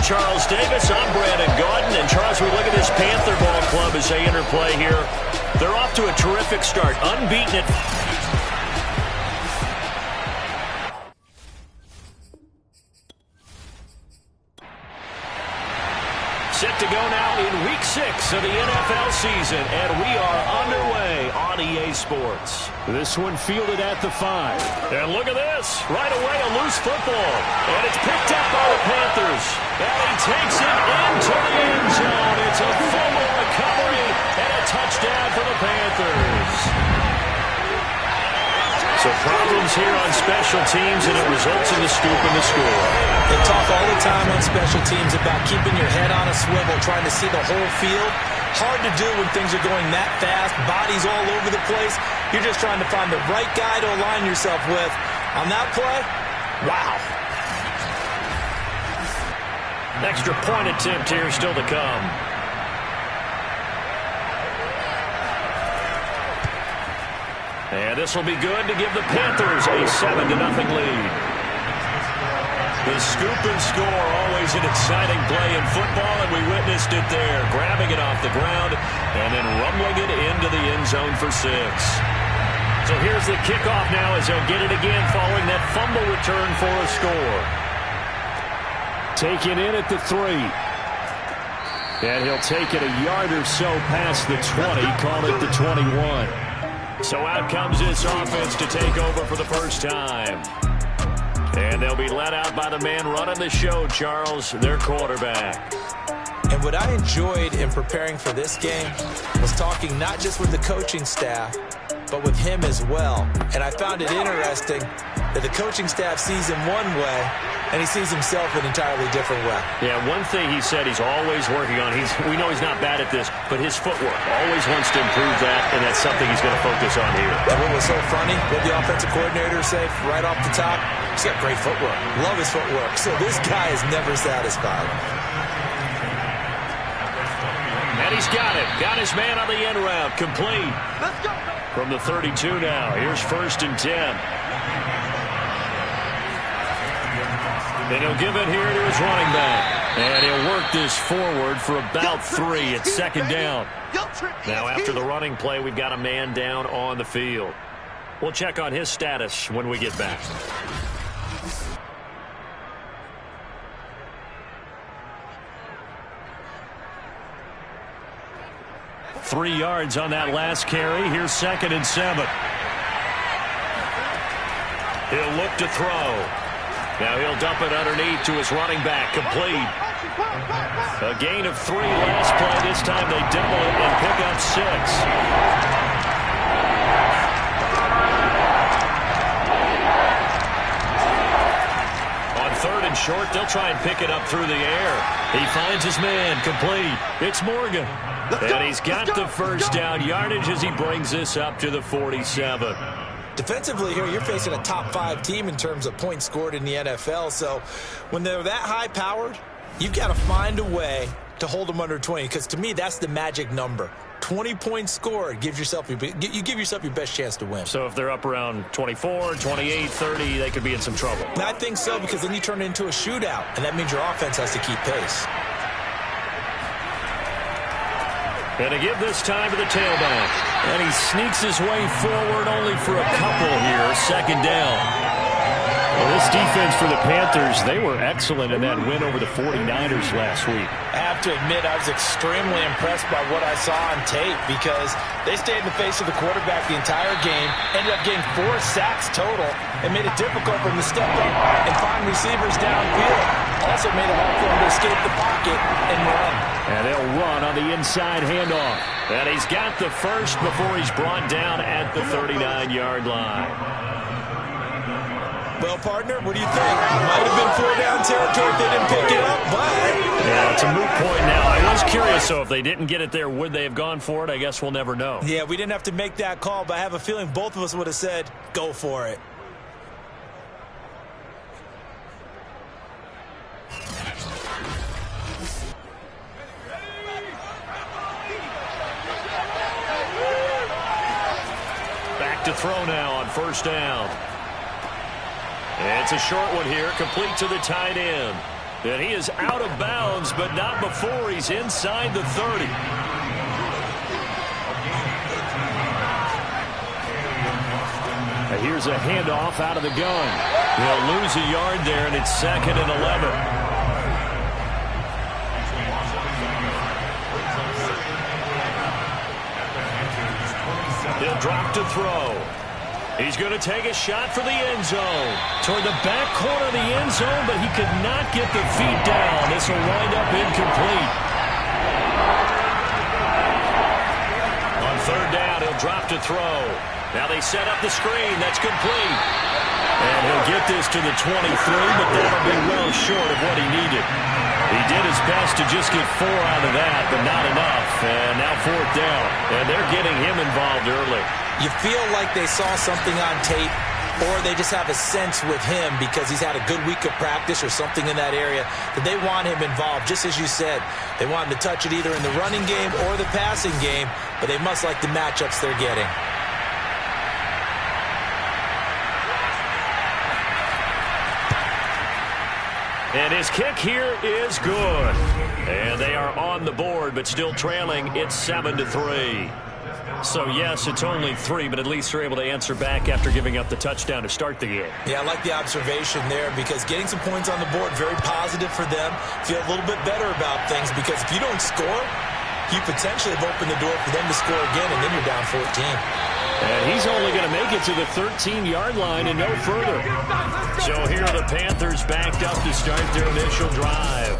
Charles Davis. I'm Brandon Gaudin. And Charles, we look at this Panther ball club as they interplay here. They're off to a terrific start. Unbeaten at... Set to go now in Week 6 of the NFL season, and we are underway on EA Sports. This one fielded at the 5. And look at this. Right away, a loose football. And it's picked up by the Panthers. And he takes it into the end zone. It's a fumble recovery and a touchdown for the Panthers. So problems here on special teams, and it results in the scoop and the score. They talk all the time on special teams about keeping your head on a swivel, trying to see the whole field. Hard to do when things are going that fast, bodies all over the place. You're just trying to find the right guy to align yourself with. On that play, wow. Extra point attempt here still to come. And this will be good to give the Panthers a 7-0 lead. The scoop and score, always an exciting play in football, and we witnessed it there. Grabbing it off the ground and then rumbling it into the end zone for 6. So here's the kickoff now as they'll get it again following that fumble return for a score. Taken in at the 3. And he'll take it a yard or so past the 20, call it the 21. So out comes this offense to take over for the first time. And they'll be let out by the man running the show, Charles, their quarterback. And what I enjoyed in preparing for this game was talking not just with the coaching staff, but with him as well. And I found it interesting that the coaching staff sees him one way, and he sees himself an entirely different way. Yeah, one thing he said he's always working on, we know he's not bad at this, but his footwork, always wants to improve that, and that's something he's going to focus on here. And what was so funny, what the offensive coordinator said right off the top, he's got great footwork. Love his footwork. So this guy is never satisfied. And he's got it. Got his man on the end route. Complete. Let's go. From the 32 now. Here's 1st and 10. And he'll give it here to his running back. And he'll work this forward for about 3. It's 2nd down. Now after the running play, we've got a man down on the field. We'll check on his status when we get back. Three yards on that last carry. Here's 2nd and 7. He'll look to throw. Now he'll dump it underneath to his running back. Complete. A gain of 3 last play. This time they double it and pick up 6. Third and short, they'll try and pick it up through the air. He finds his man. Complete. It's Morgan. And he's got the first down yardage as he brings this up to the 47. Defensively here, you're facing a top 5 team in terms of points scored in the NFL. So when they're that high-powered, you've got to find a way to hold them under 20. Because to me, that's the magic number. 20 points scored gives yourself you give yourself your best chance to win. So if they're up around 24, 28, 30, they could be in some trouble. And I think so, because then you turn it into a shootout, and that means your offense has to keep pace. And to give this time to the tailback. And he sneaks his way forward only for a couple here. 2nd down. Well, this defense for the Panthers, they were excellent in that win over the 49ers last week. I have to admit, I was extremely impressed by what I saw on tape, because they stayed in the face of the quarterback the entire game, ended up getting 4 sacks total, and made it difficult for him to step up and find receivers downfield. Also made it hard for him to escape the pocket and run. And they'll run on the inside handoff. And he's got the first before he's brought down at the 39-yard line. Well, partner, what do you think? Might have been 4-down territory if they didn't pick it up, but... Yeah, it's a moot point now. I was curious, so if they didn't get it there, would they have gone for it? I guess we'll never know. Yeah, we didn't have to make that call, but I have a feeling both of us would have said, go for it. Back to throw now on 1st down. And it's a short one here, complete to the tight end. And he is out of bounds, but not before he's inside the 30. And here's a handoff out of the gun. He'll lose a yard there, and it's 2nd and 11. He'll drop to throw. He's going to take a shot for the end zone. Toward the back corner of the end zone, but he could not get the feet down. This will wind up incomplete. On 3rd down, he'll drop to throw. Now they set up the screen. That's complete. And he'll get this to the 23, but that'll be well short of what he needed. He did his best to just get 4 out of that, but not enough. And now 4th down. And they're getting him involved early. You feel like they saw something on tape, or they just have a sense with him because he's had a good week of practice or something in that area that they want him involved. Just as you said, they want him to touch it either in the running game or the passing game, but they must like the matchups they're getting. And his kick here is good. And they are on the board, but still trailing. It's 7-3. So, yes, it's only 3, but at least they're able to answer back after giving up the touchdown to start the game. Yeah, I like the observation there because getting some points on the board, very positive for them. Feel a little bit better about things because if you don't score, you potentially have opened the door for them to score again, and then you're down 14. And he's only going to make it to the 13-yard line and no further. So here are the Panthers backed up to start their initial drive.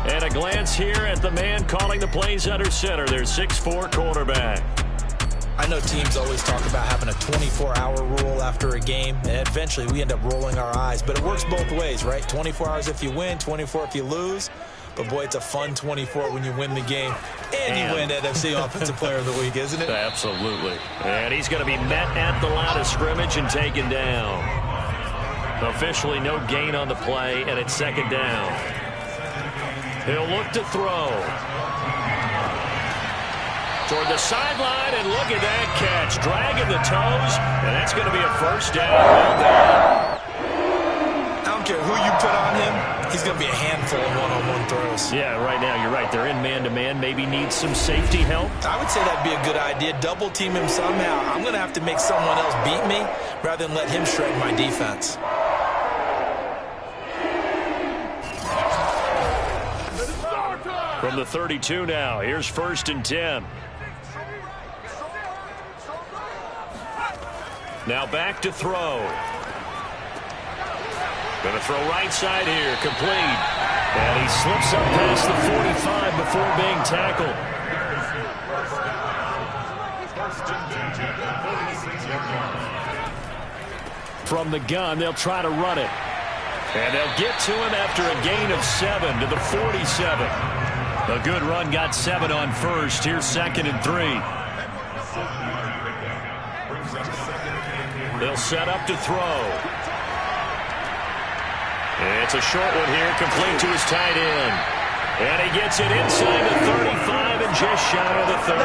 And a glance here at the man calling the plays under center, their 6'4" quarterback. I know teams always talk about having a 24-hour rule after a game, and eventually we end up rolling our eyes. But it works both ways, right? 24 hours if you win, 24 if you lose. But, boy, it's a fun 24 when you win the game. And you win NFC Offensive Player of the Week, isn't it? Absolutely. And he's going to be met at the line of scrimmage and taken down. Officially no gain on the play, and it's 2nd down. He'll look to throw. Toward the sideline, and look at that catch. Dragging the toes, and that's going to be a 1st down. Well done. I don't care who you put on him. He's going to be a handful of one-on-one throws. Yeah, right now you're right. They're in man-to-man. Maybe needs some safety help. I would say that'd be a good idea. Double team him somehow. I'm going to have to make someone else beat me rather than let him shred my defense. From the 32 now, here's 1st and 10. Now back to throw. Going to throw right side here, complete. And he slips up past the 45 before being tackled. From the gun, they'll try to run it. And they'll get to him after a gain of 7 to the 47. A good run, got 7 on 1st. Here's 2nd and 3. They'll set up to throw. It's a short one here, complete to his tight end. And he gets it inside the 35 and just shy of the 30.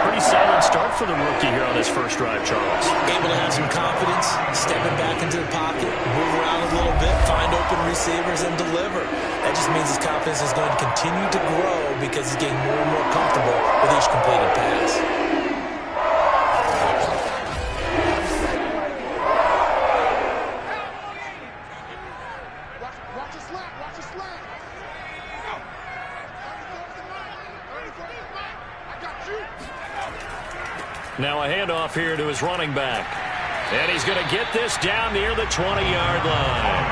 Pretty solid start for the rookie here on his first drive, Charles. Able to have some confidence, stepping back into the pocket, move around a little bit, find open receivers, and deliver. That just means his confidence is going to continue to grow because he's getting more and more comfortable with each completed pass. Now a handoff here to his running back. And he's going to get this down near the 20-yard line.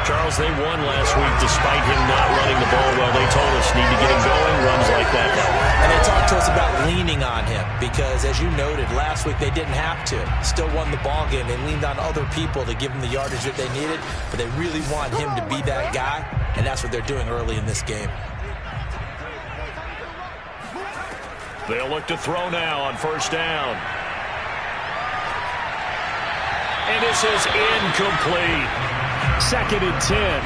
Charles, they won last week despite him not running the ball well. They told us need to get him going, runs like that. And they talked to us about leaning on him because, as you noted, last week they didn't have to. Still won the ball game. They leaned on other people to give them the yardage that they needed, but they really want him to be that guy, and that's what they're doing early in this game. They'll look to throw now on 1st down. And this is incomplete. 2nd and 10.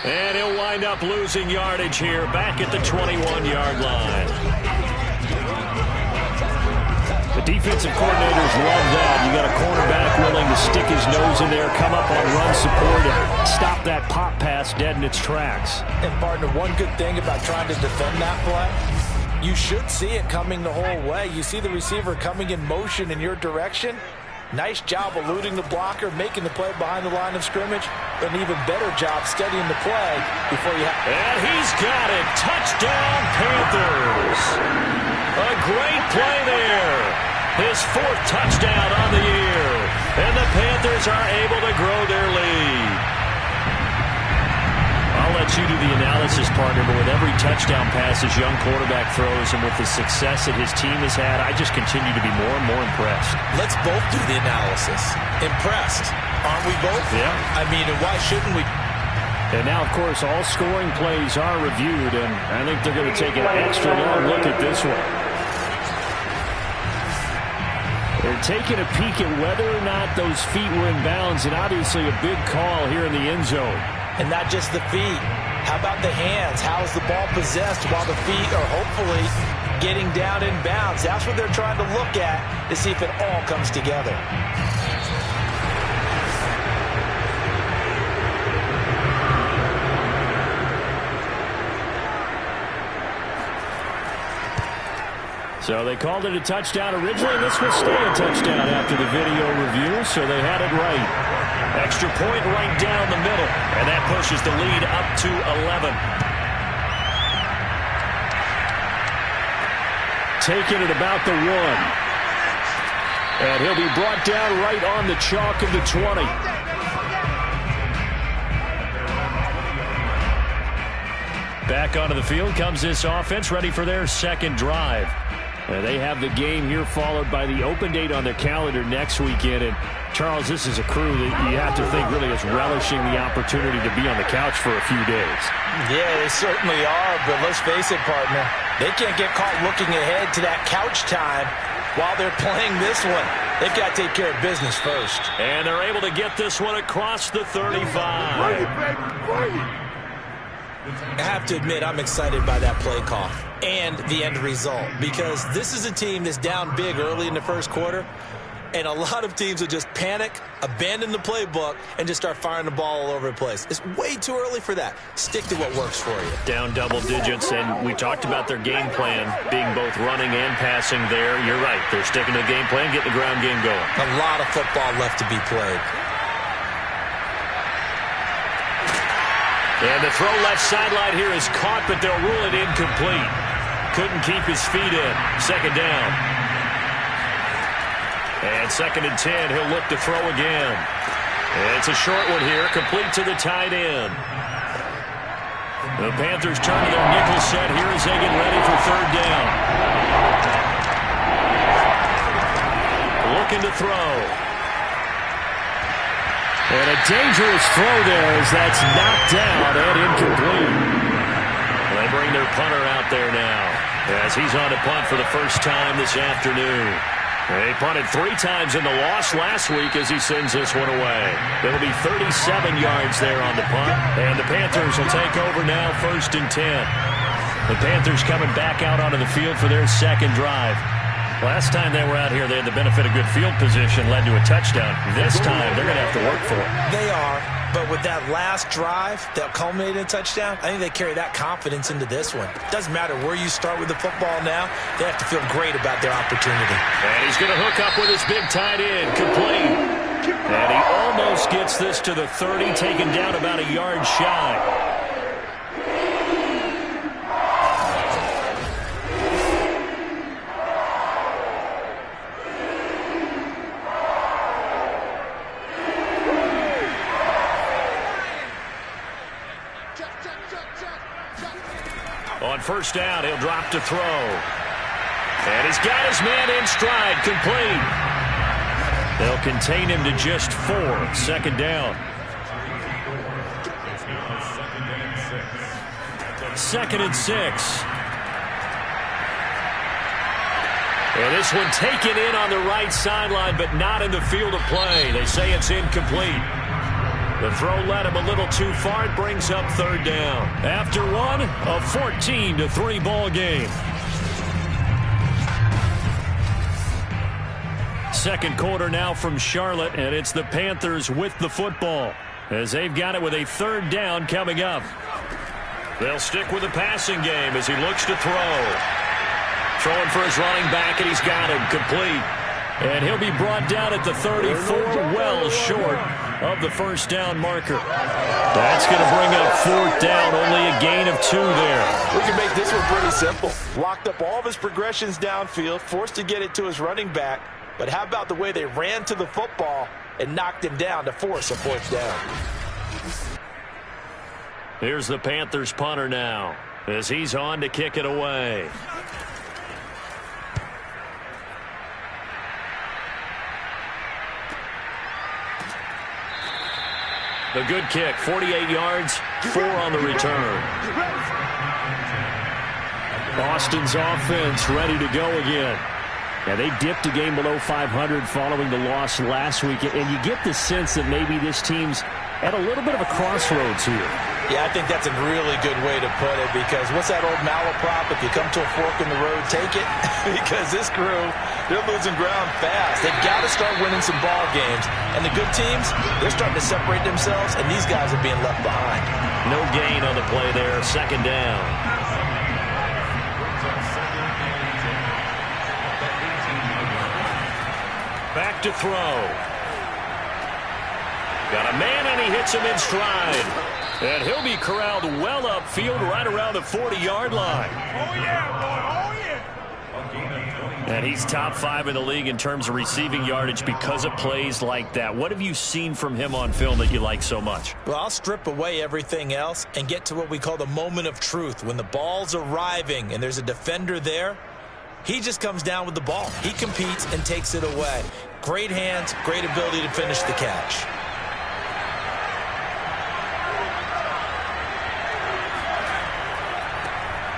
And he'll wind wind up losing yardage here back at the 21-yard line. The defensive coordinators love that. You got a cornerback willing to stick his nose in there, come up on run support, and stop that pop pass dead in its tracks. And, partner, one good thing about trying to defend that play, you should see it coming the whole way. You see the receiver coming in motion in your direction. Nice job eluding the blocker, making the play behind the line of scrimmage. But an even better job studying the play before you have... And he's got it. Touchdown, Panthers. A great play there. His 4th touchdown on the year. And the Panthers are able to grow their lead. I'll let you do the analysis, partner, but with every touchdown pass his young quarterback throws and with the success that his team has had, I just continue to be more and more impressed. Let's both do the analysis. Impressed. Aren't we both? Yeah. I mean, and why shouldn't we? And now, of course, all scoring plays are reviewed, and I think they're going to take an extra long look at this one. They're taking a peek at whether or not those feet were in bounds, and obviously a big call here in the end zone. And not just the feet. How about the hands? How is the ball possessed while the feet are hopefully getting down in bounds? That's what they're trying to look at to see if it all comes together. So they called it a touchdown originally. This will stay a touchdown after the video review, so they had it right. Extra point right down the middle, and that pushes the lead up to 11. Taking it about the 1. And he'll be brought down right on the chalk of the 20. Back onto the field comes this offense, ready for their second drive. They have the game here followed by the open date on their calendar next weekend. And, Charles, this is a crew that you have to think really is relishing the opportunity to be on the couch for a few days. Yeah, they certainly are, but let's face it, partner. They can't get caught looking ahead to that couch time while they're playing this one. They've got to take care of business first. And they're able to get this one across the 35. I have to admit, I'm excited by that play call and the end result, because this is a team that's down big early in the first quarter, and a lot of teams will just panic, abandon the playbook, and just start firing the ball all over the place. It's way too early for that. Stick to what works for you. Down double digits, and we talked about their game plan being both running and passing there. You're right. They're sticking to the game plan, getting the ground game going. A lot of football left to be played. And the throw left sideline here is caught, but they'll rule it incomplete. Couldn't keep his feet in. Second down. And 2nd and 10. He'll look to throw again. And it's a short one here, complete to the tight end. The Panthers turn to their nickel set here as they get ready for 3rd down. Looking to throw. And a dangerous throw there as that's knocked down and incomplete. They bring their punter out there now as he's on to punt for the first time this afternoon. They punted 3 times in the loss last week as he sends this one away. It'll be 37 yards there on the punt, and the Panthers will take over now 1st and 10. The Panthers coming back out onto the field for their second drive. Last time they were out here, they had the benefit of good field position, led to a touchdown. This time, they're going to have to work for it. They are, but with that last drive that culminated in a touchdown, I think they carry that confidence into this one. Doesn't matter where you start with the football now, they have to feel great about their opportunity. And he's going to hook up with his big tight end, complete. And he almost gets this to the 30, taken down about a yard shy. On 1st down, he'll drop to throw. And he's got his man in stride, complete. They'll contain him to just 4. 2nd down. 2nd and 6. And this one taken in on the right sideline, but not in the field of play. They say it's incomplete. The throw led him a little too far. It brings up third down. After one, a 14-3 ball game. Second quarter now from Charlotte, and it's the Panthers with the football as they've got it with a third down coming up. They'll stick with the passing game as he looks to throw. Throwing for his running back, and he's got him complete. And he'll be brought down at the 34, well short of the first down marker. That's going to bring up fourth down, only a gain of 2 there. We can make this one pretty simple. Locked up all of his progressions downfield, forced to get it to his running back. But how about the way they ran to the football and knocked him down to force a fourth down? Here's the Panthers punter now as he's on to kick it away. A good kick, 48 yards, 4 on the return. Boston's offense ready to go again. Now, they dipped a game below 500 following the loss last week, and you get the sense that maybe this team's at a little bit of a crossroads here. Yeah, I think that's a really good way to put it, because what's that old malaprop? If you come to a fork in the road, take it. Because this crew, they're losing ground fast. They've got to start winning some ball games. And the good teams, they're starting to separate themselves, and these guys are being left behind. No gain on the play there, second down. Back to throw. Got a man, and he hits him in stride. And he'll be corralled well upfield right around the 40-yard line. Oh, yeah, boy. Oh, yeah. And he's top 5 in the league in terms of receiving yardage because of plays like that. What have you seen from him on film that you like so much? Well, I'll strip away everything else and get to what we call the moment of truth. When the ball's arriving and there's a defender there, he just comes down with the ball. He competes and takes it away. Great hands, great ability to finish the catch.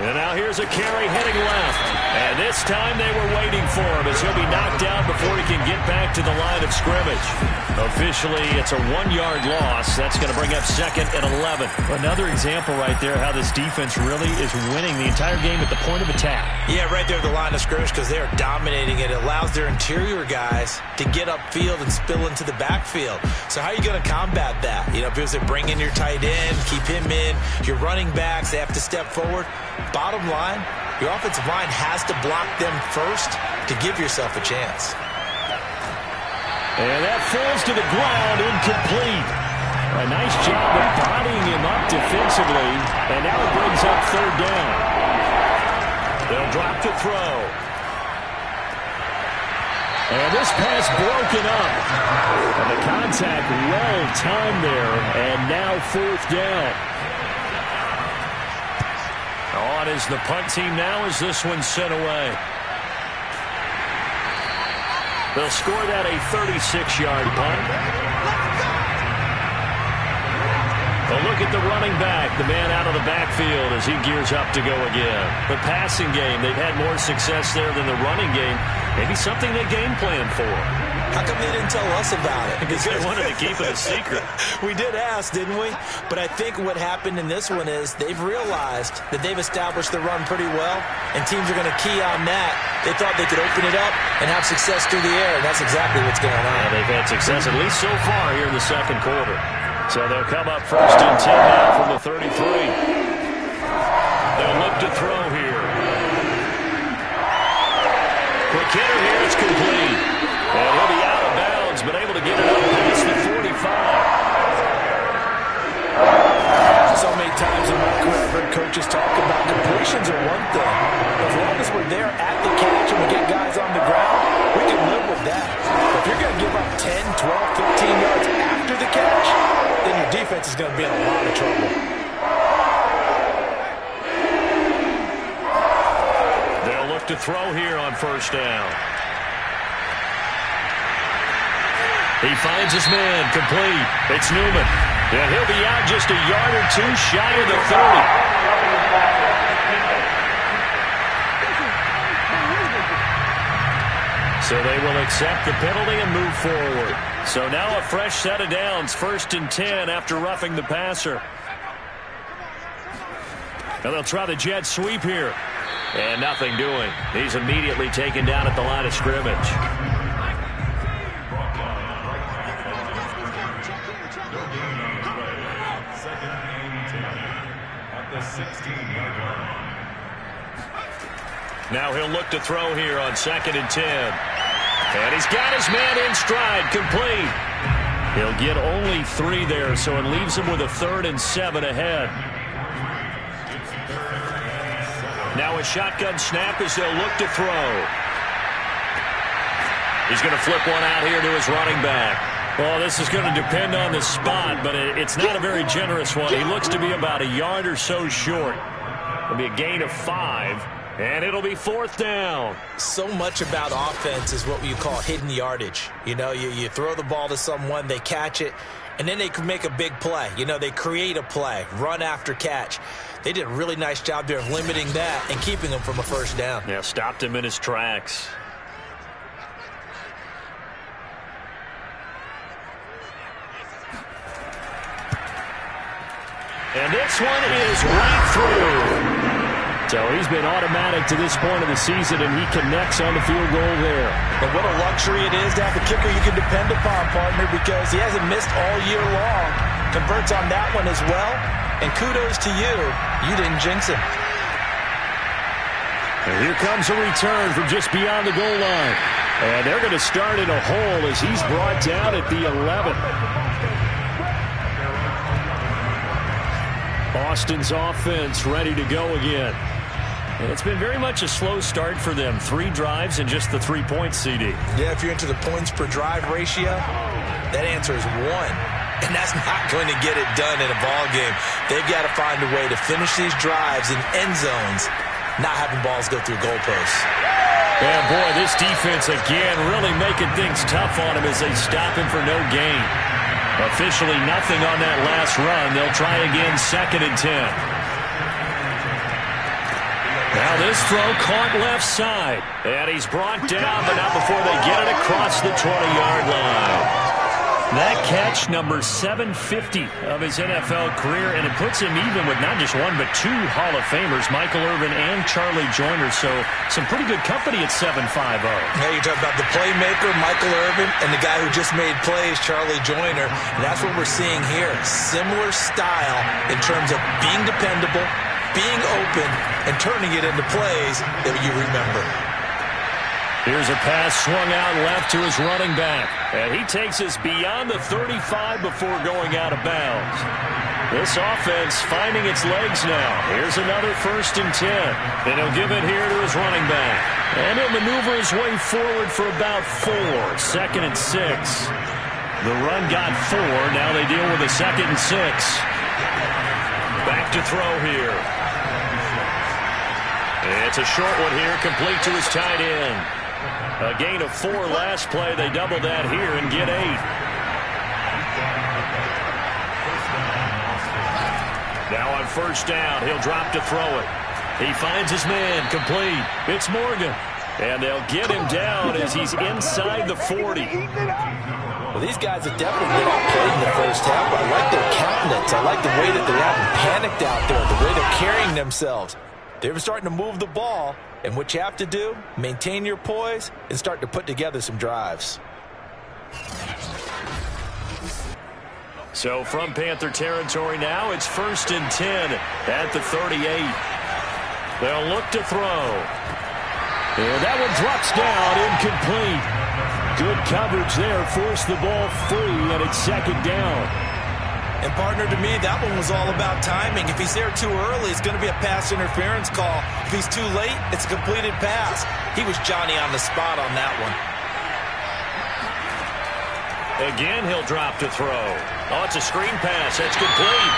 And now here's a carry heading left. And this time they were waiting for him as he'll be knocked down before he can get back to the line of scrimmage. Officially, it's a 1-yard loss. That's going to bring up second and 11. Another example right there how this defense really is winning the entire game at the point of attack. Yeah, right there at the line of scrimmage, because they are dominating it. It allows their interior guys to get upfield and spill into the backfield. So how are you going to combat that? You know, because they bring in your tight end, keep him in. Your running backs, they have to step forward. Bottom line, your offensive line has to block them first to give yourself a chance. And that falls to the ground, incomplete. A nice job of bodying him up defensively, and now it brings up third down. They'll drop to throw. And this pass broken up. And the contact well timed there, and now fourth down. On is the punt team now as this one's sent away. They'll score that a 36-yard punt. A look at the running back, the man out of the backfield as he gears up to go again. The passing game, they've had more success there than the running game. Maybe something they game planned for. How come they didn't tell us about it? Because they wanted to keep it a secret. We did ask, didn't we? But I think what happened in this one is they've realized that they've established the run pretty well, and teams are going to key on that. They thought they could open it up and have success through the air, and that's exactly what's going on. Yeah, they've had success, at least so far, here in the second quarter. So they'll come up first and 10 now from the 33. They'll look to throw here. Quick hitter here, it's complete. And he'll be out of bounds, but able to get it up past the 45. So many times in my career, I've heard coaches talk about completions are one thing. As long as we're there at the catch and we get guys on the ground, we can live with that. But if you're going to give up 10, 12, 15 yards after the catch, then your defense is going to be in a lot of trouble. They'll look to throw here on first down. He finds his man, complete. It's Newman. And he'll be out just a yard or two shy of the 30. So they will accept the penalty and move forward. So now a fresh set of downs, 1st and 10 after roughing the passer. And they'll try the jet sweep here. And nothing doing. He's immediately taken down at the line of scrimmage. Now he'll look to throw here on 2nd and 10. And he's got his man in stride, complete. He'll get only 3 there, so it leaves him with a 3rd and 7 ahead. Now a shotgun snap as they'll look to throw. He's going to flip one out here to his running back. Well, this is going to depend on the spot, but it's not a very generous one. He looks to be about a yard or so short. It'll be a gain of 5. And it'll be 4th down. So much about offense is what you call hidden yardage. You know, you throw the ball to someone, they catch it, and then they can make a big play. You know, they create a play, run after catch. They did a really nice job there of limiting that and keeping him from a 1st down. Yeah, stopped him in his tracks. And this one is right through. So he's been automatic to this point of the season, and he connects on the field goal there. But what a luxury it is to have a kicker you can depend upon, partner, because he hasn't missed all year long. Converts on that one as well. And kudos to you. You didn't jinx him. And here comes a return from just beyond the goal line. And they're going to start in a hole as he's brought down at the 11. Austin's offense ready to go again. And it's been very much a slow start for them. 3 drives and just the 3-point CD. Yeah, if you're into the points per drive ratio, that answer is 1. And that's not going to get it done in a ball game. They've got to find a way to finish these drives in end zones, not having balls go through goalposts. And boy, this defense again really making things tough on him as they stop him for no gain. Officially nothing on that last run. They'll try again 2nd and 10. Now this throw caught left side. And he's brought down, but not before they get it across the 20-yard line. That catch, number 750 of his NFL career, and it puts him even with not just 1 but 2 Hall of Famers, Michael Irvin and Charlie Joyner. So some pretty good company at 7'5". Yeah, you're talking about the playmaker, Michael Irvin, and the guy who just made plays, Charlie Joyner. And that's what we're seeing here. Similar style in terms of being dependable, being open, and turning it into plays that you remember. Here's a pass swung out left to his running back. And he takes us beyond the 35 before going out of bounds. This offense finding its legs now. Here's another 1st and 10. And he'll give it here to his running back. And he'll maneuver his way forward for about 4. 2nd and 6. The run got 4. Now they deal with a 2nd and 6. Back to throw here. It's a short one here, complete to his tight end. A gain of 4 last play. They double that here and get 8. Now on 1st down, he'll drop to throw it. He finds his man, complete. It's Morgan. And they'll get him down as he's inside the 40. Well, these guys have definitely been outplayed in the first half, but I like their countenance. I like the way that they're having panicked out there, the way they're carrying themselves. They're starting to move the ball, and what you have to do, maintain your poise and start to put together some drives. So from Panther territory now, it's 1st and 10 at the 38. They'll look to throw. And that one drops down, incomplete. Good coverage there, forced the ball free, and it's 2nd down. And, partner, to me, that one was all about timing. If he's there too early, it's going to be a pass interference call. If he's too late, it's a completed pass. He was Johnny on the spot on that one. Again, he'll drop to throw. Oh, it's a screen pass. That's complete.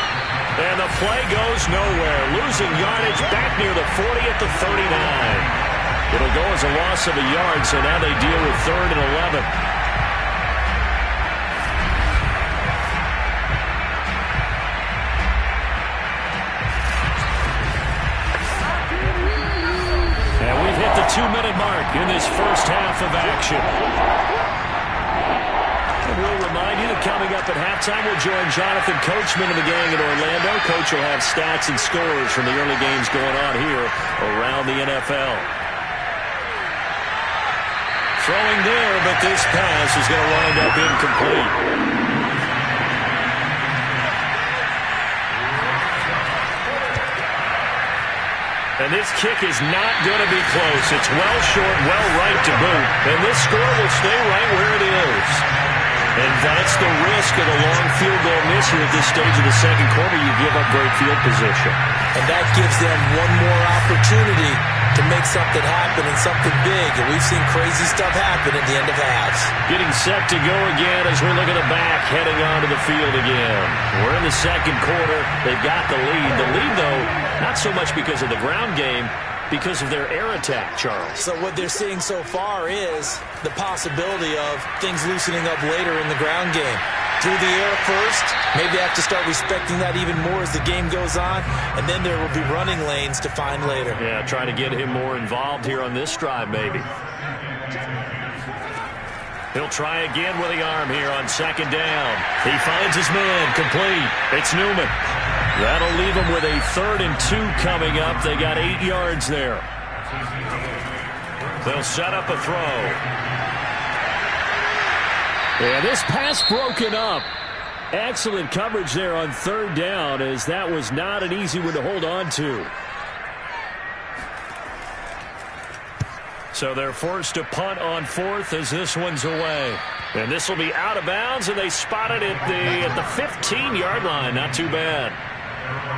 And the play goes nowhere. Losing yardage back near the 40 at the 39. It'll go as a loss of a yard, so now they deal with 3rd and 11. And we've hit the 2-minute mark in this this first half of action. And we'll remind you that coming up at halftime, we'll join Jonathan Coachman and the gang in Orlando. Coach will have stats and scores from the early games going on here around the NFL. Throwing there, but this pass is going to wind up incomplete. And this kick is not going to be close. It's well short, well right to boot. And this score will stay right where it is. And that's the risk of the long field goal miss here at this stage of the second quarter. You give up great field position. And that gives them one more opportunity to make something happen and something big. And we've seen crazy stuff happen at the end of halves. Getting set to go again as we look at the back, heading onto the field again. We're in the second quarter. They've got the lead. The lead, though, not so much because of the ground game, because of their air attack, Charles. So what they're seeing so far is the possibility of things loosening up later in the ground game. Through the air first, maybe have to start respecting that even more as the game goes on, and then there will be running lanes to find later. Yeah, try to get him more involved here on this drive, maybe. He'll try again with the arm here on second down. He finds his man, complete. It's Newman. That'll leave him with a 3rd and 2 coming up. They got 8 yards there. They'll set up a throw. Yeah, this pass broken up. Excellent coverage there on 3rd down, as that was not an easy one to hold on to. So they're forced to punt on 4th as this one's away. And this will be out of bounds, and they spot it at the 15-yard line. Not too bad.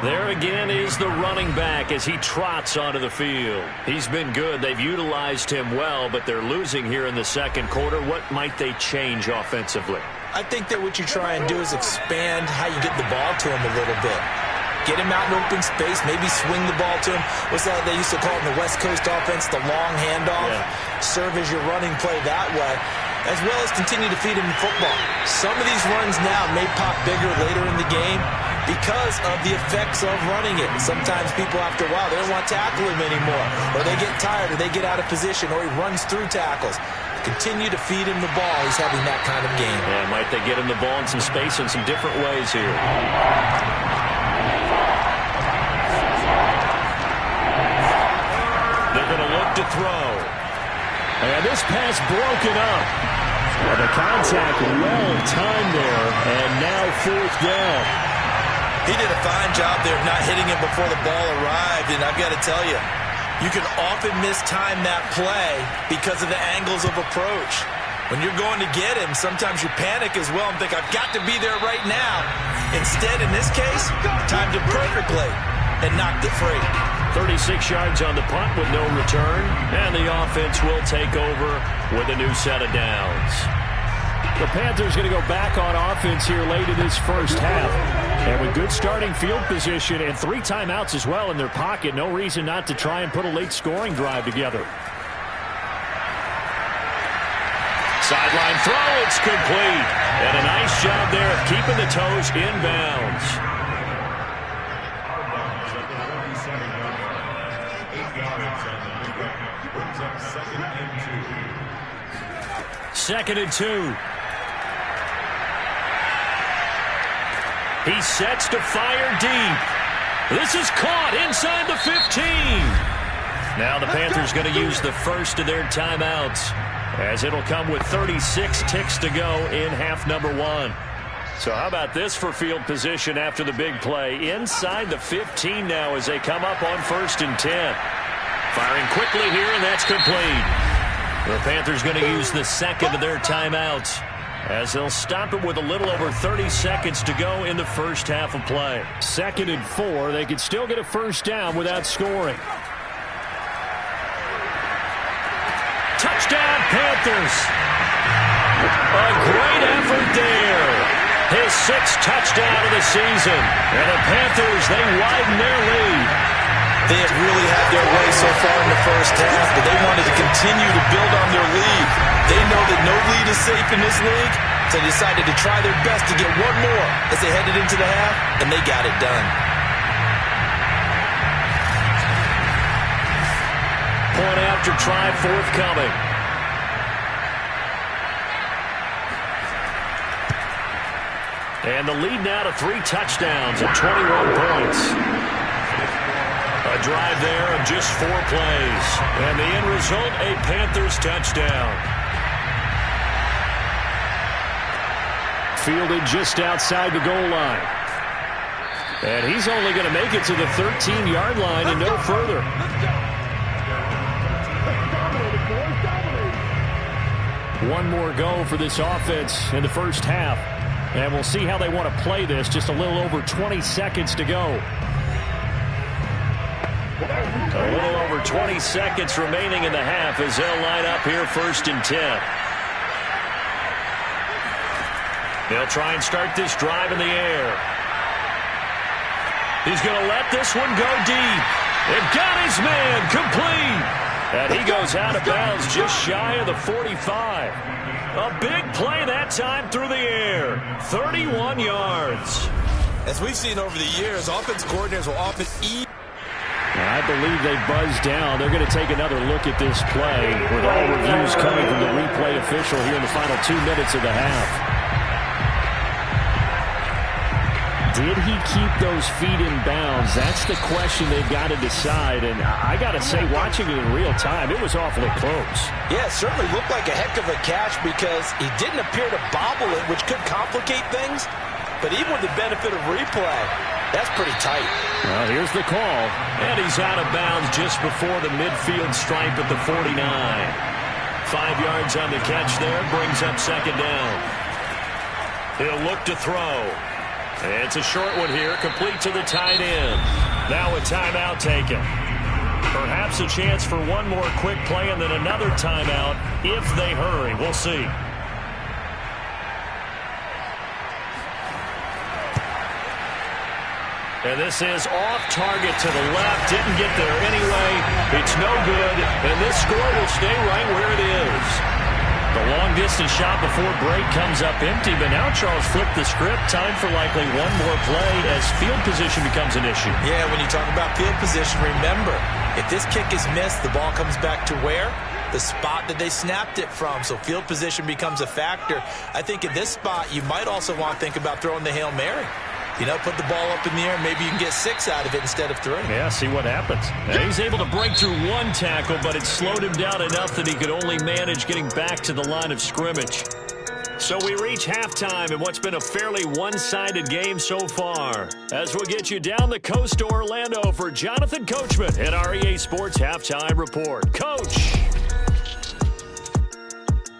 There again is the running back as he trots onto the field. He's been good. They've utilized him well, but they're losing here in the second quarter. What might they change offensively? I think that what you try and do is expand how you get the ball to him a little bit. Get him out in open space, maybe swing the ball to him. What's that they used to call in the West Coast offense, the long handoff? Yeah. Serve as your running play that way, as well as continue to feed him the football. Some of these runs now may pop bigger later in the game because of the effects of running it. Sometimes people, after a while, they don't want to tackle him anymore, or they get tired, or they get out of position, or he runs through tackles. Continue to feed him the ball. He's having that kind of game. Yeah, might they get him the ball in some space in some different ways here. They're going to look to throw. And this pass broken up. And the contact well timed there, and now 4th down. He did a fine job there of not hitting him before the ball arrived, and I've got to tell you, you can often mistime that play because of the angles of approach. When you're going to get him, sometimes you panic as well and think, I've got to be there right now. Instead, in this case, timed it perfectly and knocked it free. 36 yards on the punt with no return, and the offense will take over with a new set of downs. The Panthers going to go back on offense here late in this first half. And with good starting field position and 3 timeouts as well in their pocket, no reason not to try and put a late scoring drive together. Sideline throw, it's complete. And a nice job there of keeping the toes inbounds. Second and 2. He sets to fire deep. This is caught inside the 15. Now the Panthers going to use the first of their timeouts, as it'll come with 36 ticks to go in half number 1. So how about this for field position after the big play? Inside the 15 now as they come up on 1st and 10. Firing quickly here, and that's complete. The Panthers going to use the second of their timeouts, as they'll stop it with a little over 30 seconds to go in the first half of play. 2nd and 4. They could still get a first down without scoring. Touchdown, Panthers. A great effort there. His 6th touchdown of the season. And the Panthers, they widen their lead. They have really had their way so far in the first half, but they wanted to continue to build on their lead. They know that no lead is safe in this league, so they decided to try their best to get one more as they headed into the half, and they got it done. Point after try forthcoming. And the lead now to 3 touchdowns and 21 points. A drive there of just 4 plays. And the end result, a Panthers touchdown. Fielded just outside the goal line. And he's only going to make it to the 13-yard line and no further. One more go for this offense in the first half. And we'll see how they want to play this. Just a little over 20 seconds to go. A little over 20 seconds remaining in the half as they'll line up here 1st and 10. They'll try and start this drive in the air. He's going to let this one go deep. And got his man complete. And he goes out of bounds just shy of the 45. A big play that time through the air. 31 yards. As we've seen over the years, offense coordinators will often eat. I believe they buzzed down. They're going to take another look at this play with all reviews coming from the replay official here in the final 2 minutes of the half. Did he keep those feet in bounds? That's the question they've got to decide. And I got to say, watching it in real time, it was awfully close. Yeah, it certainly looked like a heck of a catch because he didn't appear to bobble it, which could complicate things. But even with the benefit of replay, that's pretty tight. Well, here's the call. And he's out of bounds just before the midfield stripe at the 49. 5 yards on the catch there, brings up 2nd down. He'll look to throw. It's a short one here, complete to the tight end. Now a timeout taken. Perhaps a chance for one more quick play and then another timeout if they hurry. We'll see. And this is off target to the left. Didn't get there anyway. It's no good. And this score will stay right where it is. The long-distance shot before break comes up empty, but now Charles flipped the script. Time for likely one more play as field position becomes an issue. Yeah, when you talk about field position, remember, if this kick is missed, the ball comes back to where? The spot that they snapped it from. So field position becomes a factor. I think in this spot, you might also want to think about throwing the Hail Mary. You know, put the ball up in the air. Maybe you can get 6 out of it instead of 3. Yeah, see what happens. And he's able to break through one tackle, but it slowed him down enough that he could only manage getting back to the line of scrimmage. So we reach halftime in what's been a fairly one-sided game so far. As we'll get you down the coast to Orlando for Jonathan Coachman and our EA Sports Halftime Report. Coach!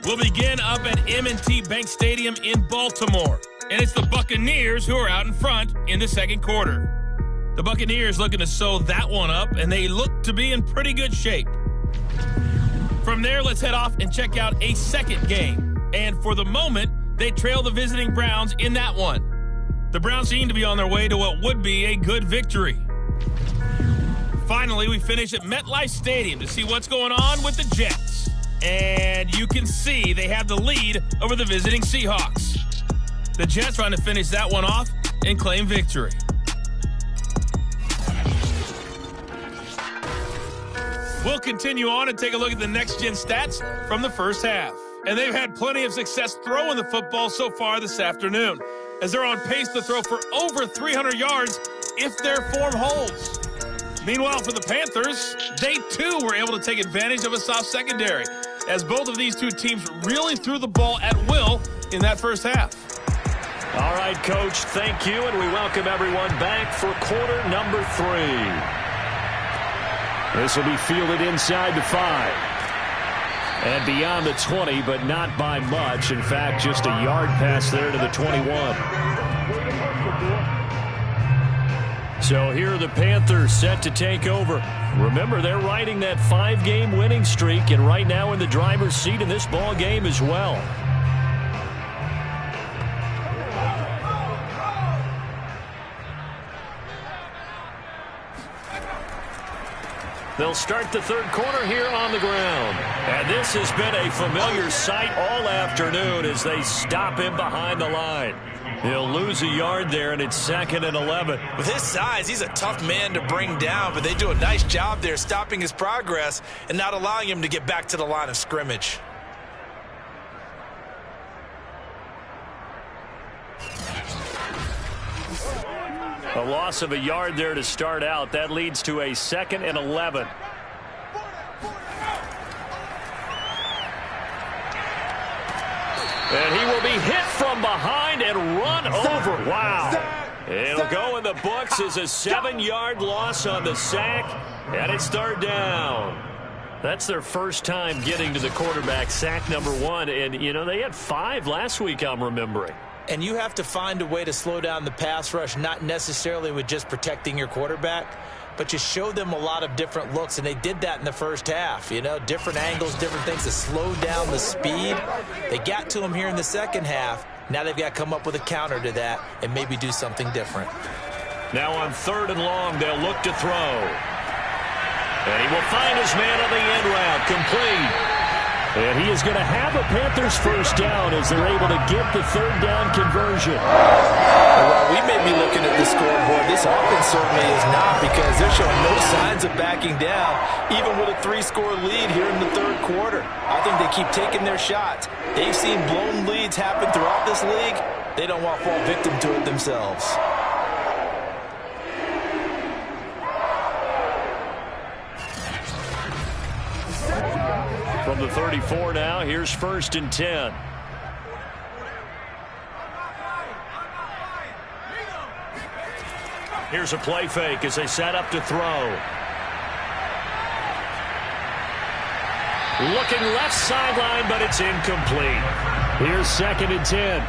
We'll begin up at M&T Bank Stadium in Baltimore. And it's the Buccaneers who are out in front in the second quarter. The Buccaneers looking to sew that one up, and they look to be in pretty good shape. From there, let's head off and check out a second game. And for the moment, they trail the visiting Browns in that one. The Browns seem to be on their way to what would be a good victory. Finally, we finish at MetLife Stadium to see what's going on with the Jets. And you can see they have the lead over the visiting Seahawks. The Jets trying to finish that one off and claim victory. We'll continue on and take a look at the next-gen stats from the first half. And they've had plenty of success throwing the football so far this afternoon, as they're on pace to throw for over 300 yards if their form holds. Meanwhile, for the Panthers, they too were able to take advantage of a soft secondary, as both of these two teams really threw the ball at will in that first half. All right, Coach, thank you, and we welcome everyone back for quarter number 3. This will be fielded inside the 5. And beyond the 20, but not by much. In fact, just a yard pass there to the 21. So here are the Panthers set to take over. Remember, they're riding that 5-game winning streak, and right now in the driver's seat in this ball game as well. They'll start the third quarter here on the ground. And this has been a familiar sight all afternoon as they stop him behind the line. He'll lose a yard there, and it's 2nd and 11. With his size, he's a tough man to bring down, but they do a nice job there stopping his progress and not allowing him to get back to the line of scrimmage. A loss of a yard there to start out. That leads to a 2nd and 11. And he will be hit from behind and run over. Wow. It'll go in the books as a 7-yard loss on the sack, and it's 3rd down. That's their first time getting to the quarterback, sack number 1. And, you know, they had 5 last week, I'm remembering. And you have to find a way to slow down the pass rush, not necessarily with just protecting your quarterback, but you show them a lot of different looks, and they did that in the first half. You know, different angles, different things to slow down the speed. They got to him here in the second half. Now they've got to come up with a counter to that and maybe do something different. Now on 3rd and long, they'll look to throw. And he will find his man on the end route, complete. And he is going to have a Panthers first down as they're able to get the 3rd down conversion. Well, we may be looking at the scoreboard. This offense certainly is not, because they're showing no signs of backing down, even with a 3-score lead here in the 3rd quarter. I think they keep taking their shots. They've seen blown leads happen throughout this league. They don't want to fall victim to it themselves. From the 34 now, here's 1st and 10. Here's a play fake as they set up to throw. Looking left sideline, but it's incomplete. Here's 2nd and 10.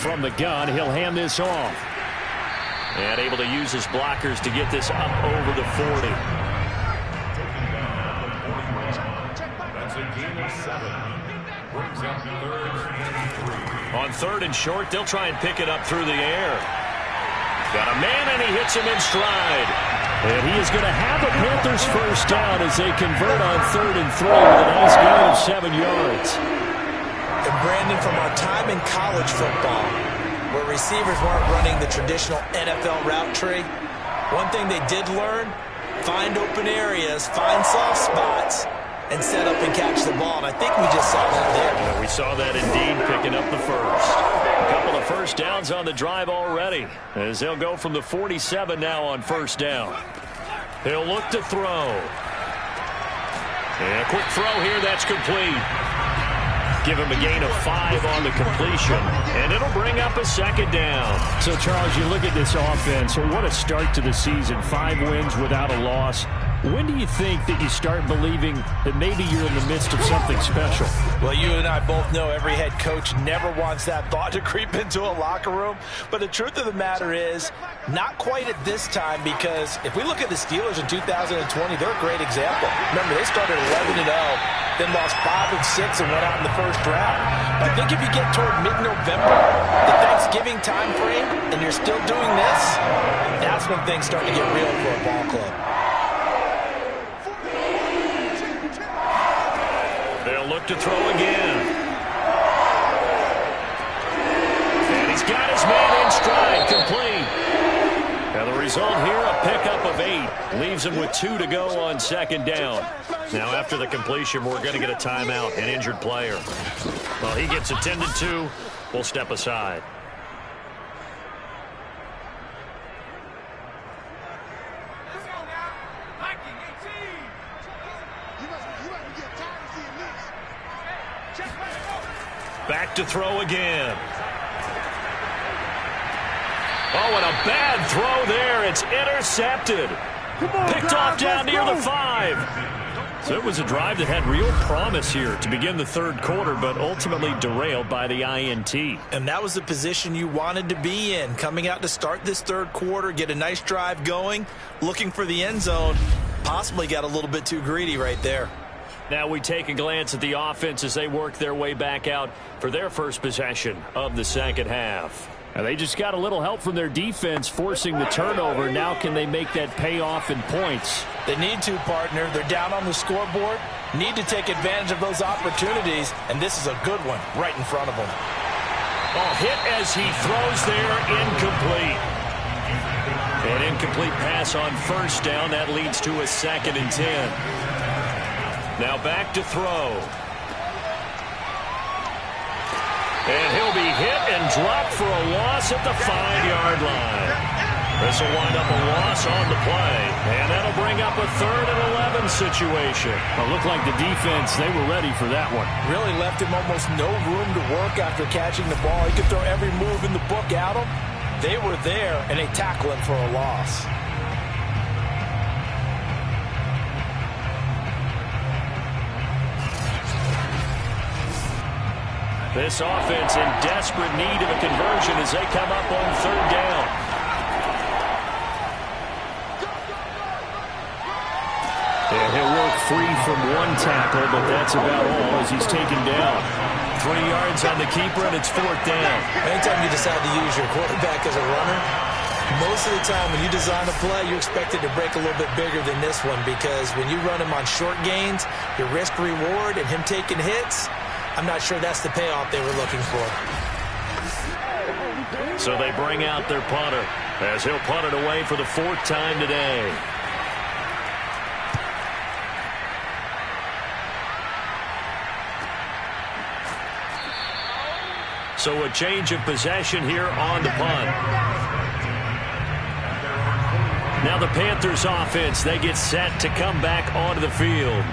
From the gun, he'll hand this off. And able to use his blockers to get this up over the 40. That's a gain of 7. Brings up 3rd and 3. On 3rd and short, they'll try and pick it up through the air. Got a man, and he hits him in stride. And he is going to have a Panthers first down as they convert on 3rd and 3 with a nice gain of 7 yards. And Brandon, from our time in college football, where receivers weren't running the traditional NFL route tree, one thing they did learn, find open areas, find soft spots, and set up and catch the ball. And I think we just saw that there. Yeah, we saw that indeed, picking up the first. A couple of first downs on the drive already, as they'll go from the 47 now on 1st down. He'll look to throw. And a quick throw here, that's complete. Give him a gain of 5 on the completion, and it'll bring up a 2nd down. So, Charles, you look at this offense, what a start to the season. 5 wins without a loss. When do you think that you start believing that maybe you're in the midst of something special? Well, you and I both know every head coach never wants that thought to creep into a locker room. But the truth of the matter is, not quite at this time, because if we look at the Steelers in 2020, they're a great example. Remember, they started 11-0, then lost 5 and 6 and went out in the first round. But I think if you get toward mid-November, the Thanksgiving time frame, and you're still doing this, that's when things start to get real for a ball club. They'll look to throw again. And he's got his man in stride, complete. Now the result here, a pickup of 8. Leaves him with 2 to go on 2nd down. Now after the completion, we're going to get a timeout, an injured player. Well, he gets attended to. We'll step aside. Back to throw again. Oh, and a bad throw there. It's intercepted. Picked off down near the 5. So it was a drive that had real promise here to begin the 3rd quarter, but ultimately derailed by the INT. And that was the position you wanted to be in, coming out to start this 3rd quarter, get a nice drive going, looking for the end zone. Possibly got a little bit too greedy right there. Now we take a glance at the offense as they work their way back out for their first possession of the 2nd half. Now they just got a little help from their defense forcing the turnover. Now can they make that pay off in points? They need to, partner. They're down on the scoreboard, need to take advantage of those opportunities, and this is a good one right in front of them. Oh, hit as he throws there, incomplete. An incomplete pass on 1st down. That leads to a 2nd and 10. Now back to throw. And he'll be hit and dropped for a loss at the 5-yard line. This will wind up a loss on the play. And that'll bring up a 3rd and 11 situation. It looked like the defense, they were ready for that one. Really left him almost no room to work after catching the ball. He could throw every move in the book at him. They were there, and they tackle him for a loss. This offense in desperate need of a conversion as they come up on 3rd down. And he'll work free from one tackle, but that's about all as he's taken down. 3 yards on the keeper, and it's 4th down. Anytime you decide to use your quarterback as a runner, most of the time when you design a play, you're expected to break a little bit bigger than this one because when you run him on short gains, your risk-reward and him taking hits, I'm not sure that's the payoff they were looking for. So they bring out their punter as he'll punt it away for the 4th time today. So a change of possession here on the punt. Now the Panthers offense, they get set to come back onto the field.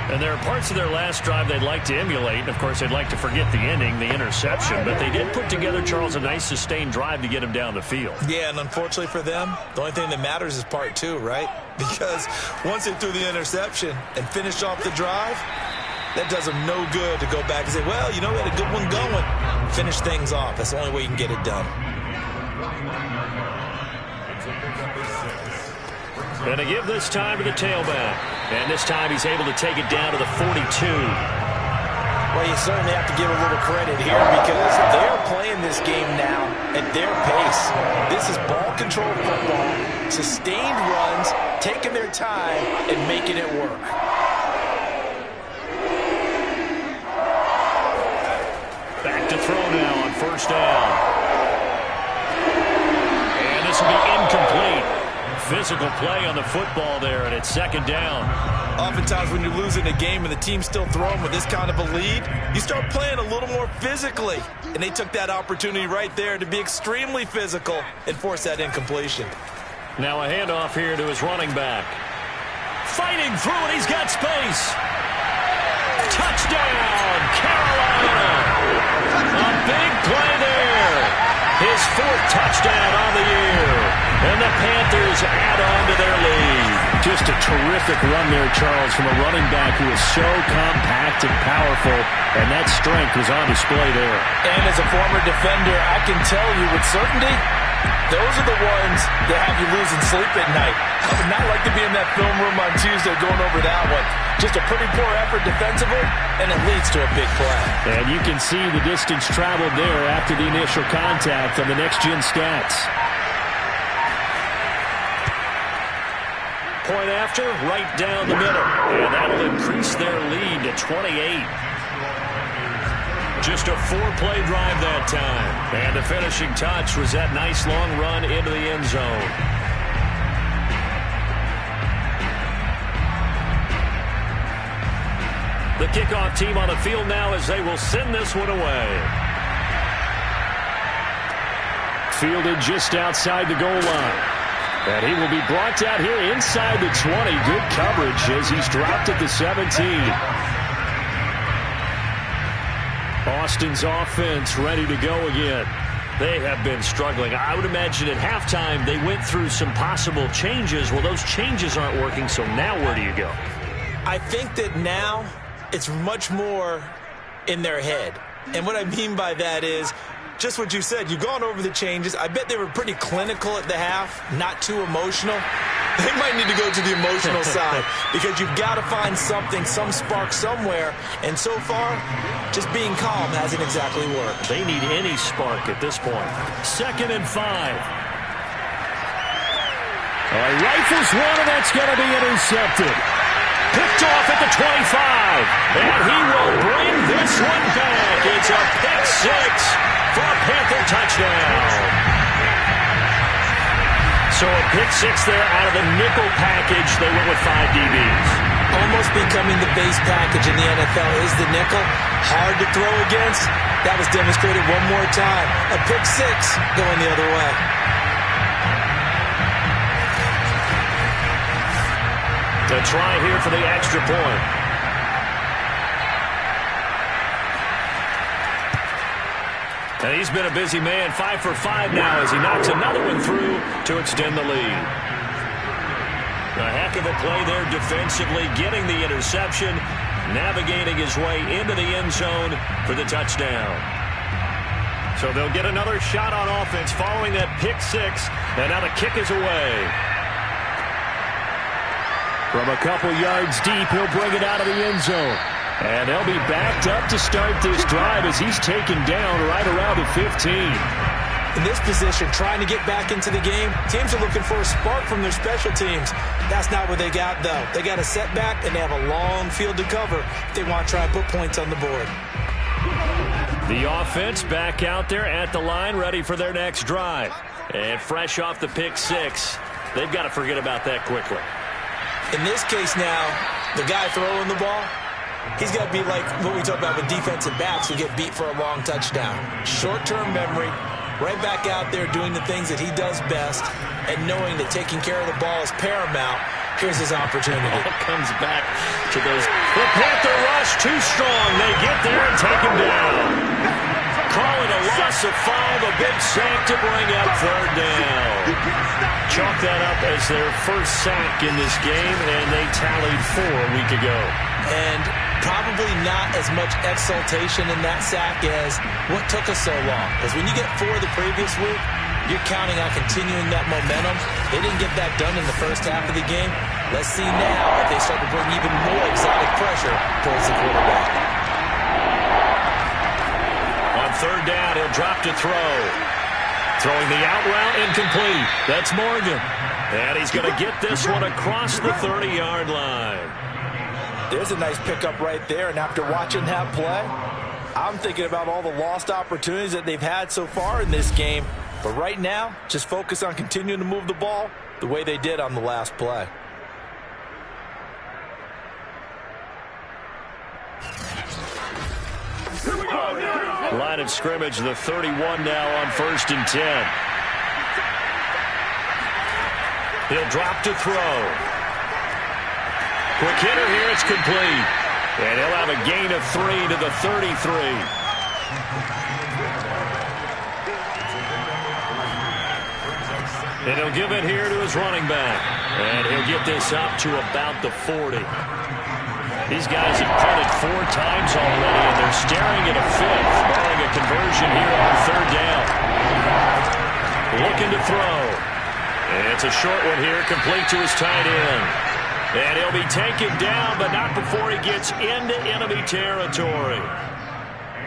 And there are parts of their last drive they'd like to emulate. And, of course, they'd like to forget the ending, the interception. But they did put together, Charles, a nice sustained drive to get him down the field. Yeah, and unfortunately for them, the only thing that matters is part 2, right? Because once they threw the interception and finished off the drive, that does them no good to go back and say, well, you know, we had a good one going. Finish things off. That's the only way you can get it done. And to give this time to the tailback. And this time he's able to take it down to the 42. Well, you certainly have to give a little credit here because they're playing this game now at their pace. This is ball control football, sustained runs, taking their time and making it work. Back to throw now on 1st down. And this will be incomplete. Physical play on the football there, and it's 2nd down. Oftentimes when you're losing a game and the team's still throwing with this kind of a lead, you start playing a little more physically. And they took that opportunity right there to be extremely physical and force that incompletion. Now a handoff here to his running back. Fighting through it, he's got space. Touchdown, Carolina. A big play there. His 4th touchdown on the year. And the Panthers add on to their lead. Just a terrific run there, Charles, from a running back who is so compact and powerful, and that strength was on display there. And as a former defender, I can tell you with certainty, those are the ones that have you losing sleep at night. I would not like to be in that film room on Tuesday going over that one. Just a pretty poor effort defensively, and it leads to a big play. And you can see the distance traveled there after the initial contact on the next-gen stats. Point after, right down the middle. And that'll increase their lead to 28. Just a 4-play drive that time. And the finishing touch was that nice long run into the end zone. The kickoff team on the field now as they will send this one away. Fielded just outside the goal line. And he will be brought out here inside the 20. Good coverage as he's dropped at the 17. Austin's offense ready to go again. They have been struggling. I would imagine at halftime they went through some possible changes. Well, those changes aren't working, so now where do you go? I think that now it's much more in their head. And what I mean by that is just what you said. You've gone over the changes. I bet they were pretty clinical at the half, not too emotional. They might need to go to the emotional side because you've got to find something, some spark somewhere. And so far, just being calm hasn't exactly worked. They need any spark at this point. 2nd and 5. Rifles one, and that's going to be intercepted. Picked off at the 25. And he will bring this one back. It's a pick 6. For a Panther touchdown. So a pick 6 there out of the nickel package. They went with 5 DBs. Almost becoming the base package in the NFL is the nickel. hard to throw against. That was demonstrated one more time. A pick six going the other way. A try here for the extra point. And he's been a busy man, 5 for 5 now as he knocks another one through to extend the lead. A heck of a play there defensively, getting the interception, navigating his way into the end zone for the touchdown. So they'll get another shot on offense following that pick six, and now the kick is away. From a couple yards deep, he'll bring it out of the end zone. And they'll be backed up to start this drive as he's taken down right around the 15. In this position, trying to get back into the game, teams are looking for a spark from their special teams. That's not what they got, though. They got a setback, and they have a long field to cover if they want to try and put points on the board. The offense back out there at the line, ready for their next drive. And fresh off the pick six, they've got to forget about that quickly. In this case now, the guy throwing the ball, he's got to be like what we talk about with defensive backs who get beat for a long touchdown. Short-term memory, right back out there doing the things that he does best, and knowing that taking care of the ball is paramount. Here's his opportunity. All comes back to those. The Panther rush too strong. They get there and take him down. Call it a loss of 5, a big sack to bring up third down. Chalk that up as their first sack in this game, and they tallied 4 a week ago. And probably not as much exultation in that sack as what took us so long. Because when you get 4 the previous week, you're counting on continuing that momentum. They didn't get that done in the first half of the game. Let's see now if they start to bring even more exotic pressure towards the quarterback. On third down, he'll drop to throw. Throwing the out route, incomplete. That's Morgan. And he's going to get this one across the 30-yard line. There's a nice pickup right there, and after watching that play, I'm thinking about all the lost opportunities that they've had so far in this game. But right now, just focus on continuing to move the ball the way they did on the last play. Line of scrimmage, the 31 now on 1st and 10. He'll drop to throw. Quick hitter here, it's complete. And he'll have a gain of 3 to the 33. And he'll give it here to his running back. And he'll get this up to about the 40. These guys have punted 4 times already, and they're staring at a 5th, barring a conversion here on third down. Looking to throw. And it's a short one here, complete to his tight end. And he'll be taken down, but not before he gets into enemy territory.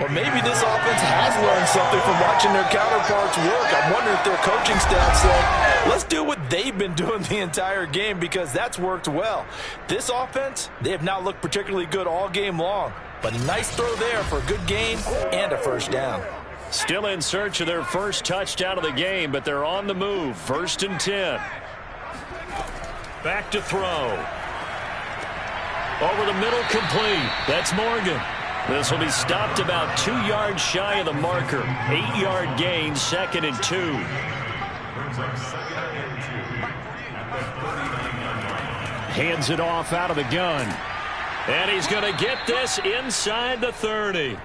Or maybe this offense has learned something from watching their counterparts work. I'm wondering if their coaching staff said, let's do what they've been doing the entire game, because that's worked well. This offense, they have not looked particularly good all game long. But a nice throw there for a good gain and a first down. Still in search of their first touchdown of the game, but they're on the move. 1st and 10. Back to throw. Over the middle, complete. That's Morgan. This will be stopped about 2 yards shy of the marker. 8-yard gain, 2nd and 2. Hands it off out of the gun. And he's going to get this inside the 30.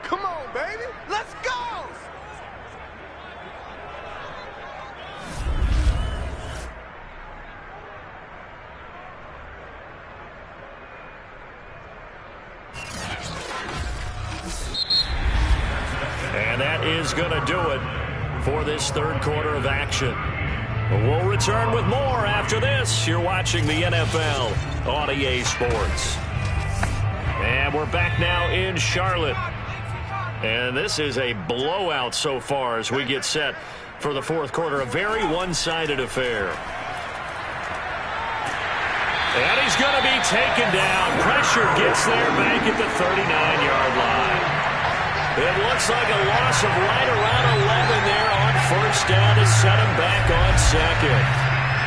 Come on, baby. Let's go. And that is going to do it for this third quarter of action. We'll return with more after this. You're watching the NFL on EA Sports. And we're back now in Charlotte. And this is a blowout so far as we get set for the fourth quarter. A very one-sided affair. And he's going to be taken down. Pressure gets there back at the 39-yard line. It looks like a loss of right around 11 there on first down to set him back on second.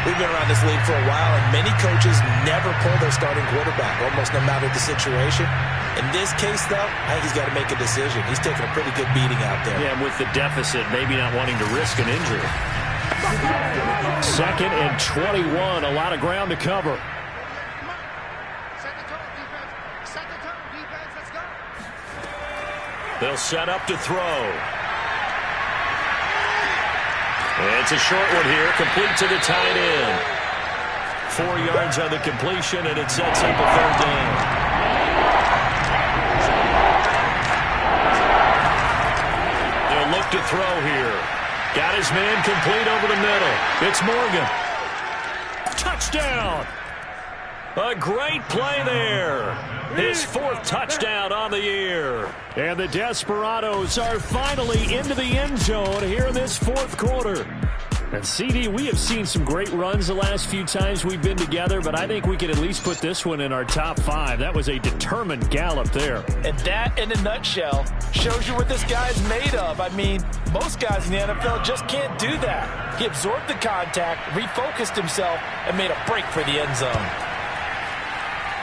We've been around this league for a while, and many coaches never pull their starting quarterback, almost no matter the situation. In this case, though, I think he's got to make a decision. He's taking a pretty good beating out there. Yeah, with the deficit, maybe not wanting to risk an injury. 2nd and 21, a lot of ground to cover. They'll set up to throw. It's a short one here, complete to the tight end. 4 yards on the completion, and it sets up a 3rd down. They'll look to throw here. Got his man complete over the middle. It's Morgan. Touchdown! A great play there. His 4th touchdown on the year. And the Desperados are finally into the end zone here in this 4th quarter. And CD, we have seen some great runs the last few times we've been together, but I think we could at least put this one in our top 5. That was a determined gallop there. And that, in a nutshell, shows you what this guy's made of. I mean, most guys in the NFL just can't do that. He absorbed the contact, refocused himself, and made a break for the end zone.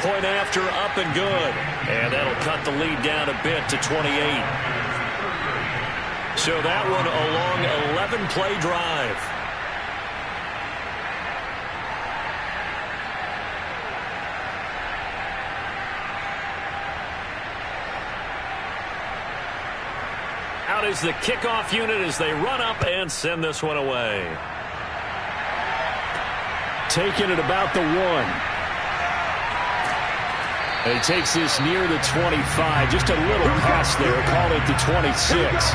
Point after, up and good. And that'll cut the lead down a bit to 28. So that one a long 11-play drive. Out is the kickoff unit as they run up and send this one away. Taking it about the 1. And he takes this near the 25. Just a little pass there. Call it the 26.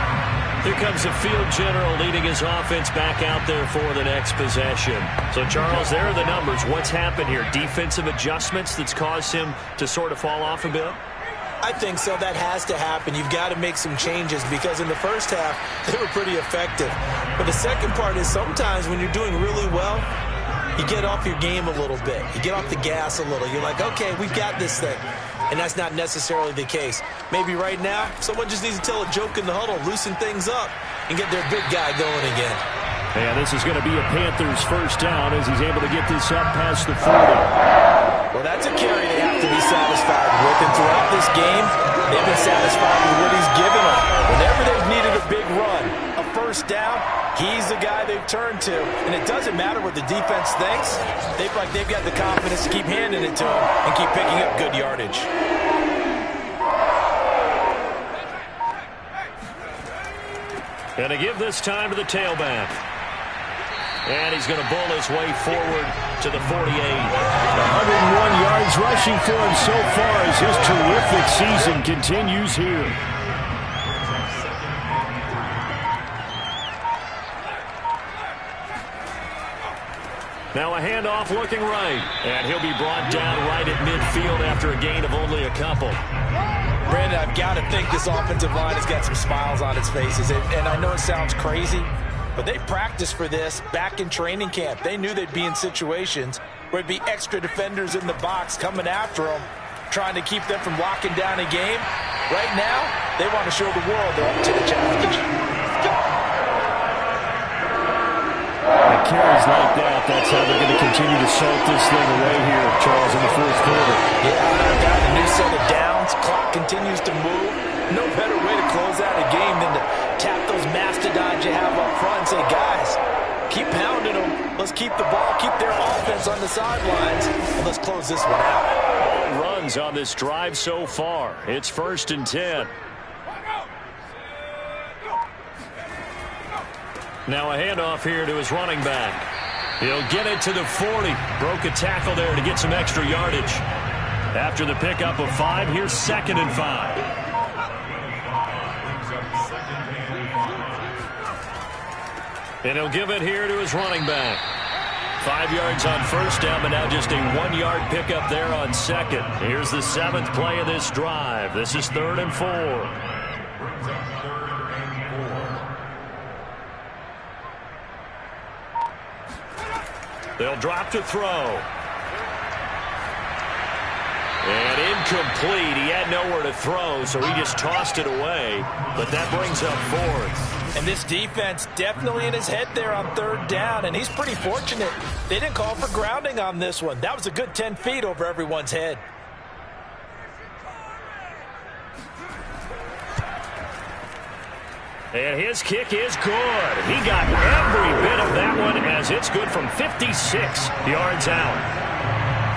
Here comes the field general leading his offense back out there for the next possession. So, Charles, there are the numbers. What's happened here? Defensive adjustments that's caused him to sort of fall off a bit? I think so. That has to happen. You've got to make some changes because in the first half, they were pretty effective. But the second part is sometimes when you're doing really well, you get off your game a little bit. You get off the gas a little. You're like, okay, we've got this thing. And that's not necessarily the case. Maybe right now, someone just needs to tell a joke in the huddle, loosen things up, and get their big guy going again. And this is going to be a Panthers 1st down as he's able to get this up past the 40. Well, that's a carry they have to be satisfied with. And throughout this game, they've been satisfied with what he's given them. Whenever they've needed a big run, a 1st down, he's the guy they've turned to. And it doesn't matter what the defense thinks. They feel like they've got the confidence to keep handing it to him and keep picking up good yardage. Going to give this time to the tailback. And he's going to bull his way forward to the 48. 101 yards rushing for him so far as his terrific season continues here. Now a handoff looking right. And he'll be brought down right at midfield after a gain of only a couple. Brandon, I've got to think this offensive line has got some smiles on its faces. And I know it sounds crazy, but they practiced for this back in training camp. They knew they'd be in situations where it'd be extra defenders in the box coming after them, trying to keep them from locking down a game. Right now, they want to show the world they're up to the challenge. With carries like that, that's how they're going to continue to salt this thing away here, Charles, in the 4th quarter. Yeah, got a new set of downs. Clock continues to move. No better way to close out a game than to tap those mastodons you have up front and say, guys, keep pounding them. Let's keep the ball, keep their offense on the sidelines, and let's close this one out. All runs on this drive so far. It's 1st and 10. Now a handoff here to his running back. He'll get it to the 40. Broke a tackle there to get some extra yardage. After the pickup of 5, here's 2nd and 5. And he'll give it here to his running back. 5 yards on 1st down, but now just a 1-yard pickup there on 2nd. Here's the 7th play of this drive. This is 3rd and 4. They'll drop to throw. And incomplete. He had nowhere to throw, so he just tossed it away. But that brings up fourth. And this defense definitely in his head there on third down, and he's pretty fortunate. They didn't call for grounding on this one. That was a good 10 feet over everyone's head. And his kick is good. He got every bit of that one as it's good from 56 yards out.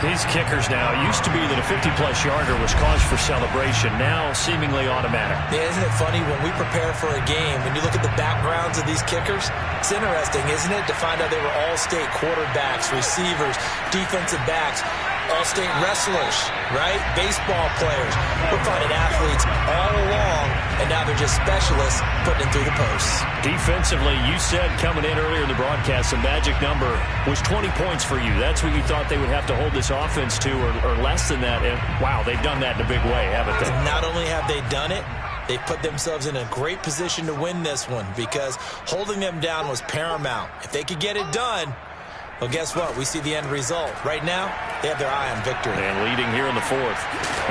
These kickers now, it used to be that a 50-plus yarder was cause for celebration, now seemingly automatic. Yeah, isn't it funny when we prepare for a game, when you look at the backgrounds of these kickers, it's interesting, isn't it, to find out they were all-state quarterbacks, receivers, defensive backs, all-state wrestlers, right? Baseball players. We're finding athletes all along, and now they're just specialists putting it through the posts. Defensively, you said coming in earlier in the broadcast, the magic number was 20 points for you. That's what you thought they would have to hold this offense to, or less than that. And wow, they've done that in a big way, haven't they? And not only have they done it, they've put themselves in a great position to win this one because holding them down was paramount. If they could get it done, well, guess what? We see the end result. Right now, they have their eye on victory. And leading here in the fourth.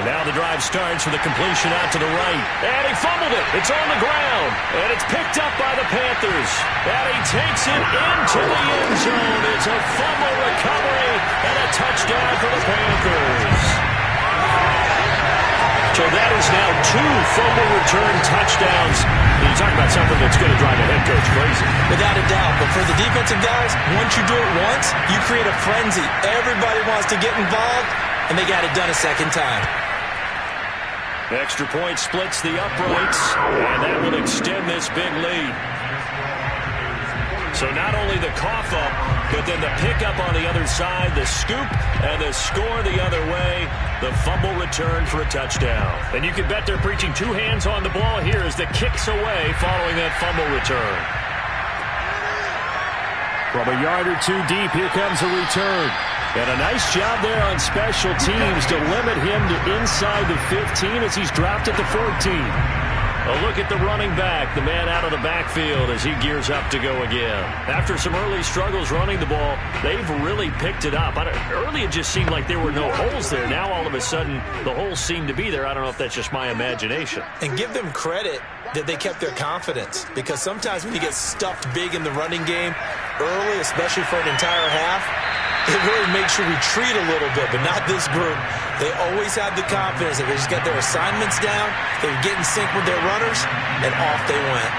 And now the drive starts with a completion out to the right. And he fumbled it. It's on the ground. And it's picked up by the Panthers. And he takes it into the end zone. It's a fumble recovery and a touchdown for the Panthers. So that is now 2 fumble return touchdowns. You talk about something that's going to drive a head coach crazy. Without a doubt. But for the defensive guys, once you do it once, you create a frenzy. Everybody wants to get involved, and they got it done a second time. Extra point splits the uprights, and that will extend this big lead. So not only the cough up, but then the pickup on the other side, the scoop, and the score the other way, the fumble return for a touchdown. And you can bet they're preaching 2 hands on the ball here as the kick's away following that fumble return. From a yard or 2 deep, here comes a return. And a nice job there on special teams to limit him to inside the 15 as he's dropped at the 14. A look at the running back, the man out of the backfield as he gears up to go again. After some early struggles running the ball, they've really picked it up. Early it just seemed like there were no holes there. Now all of a sudden the holes seem to be there. I don't know if that's just my imagination. And give them credit that they kept their confidence, because sometimes when you get stuffed big in the running game early, especially for an entire half, it really makes you retreat a little bit, but not this group. They always have the confidence that they just got their assignments down, they would get in sync with their runners, and off they went.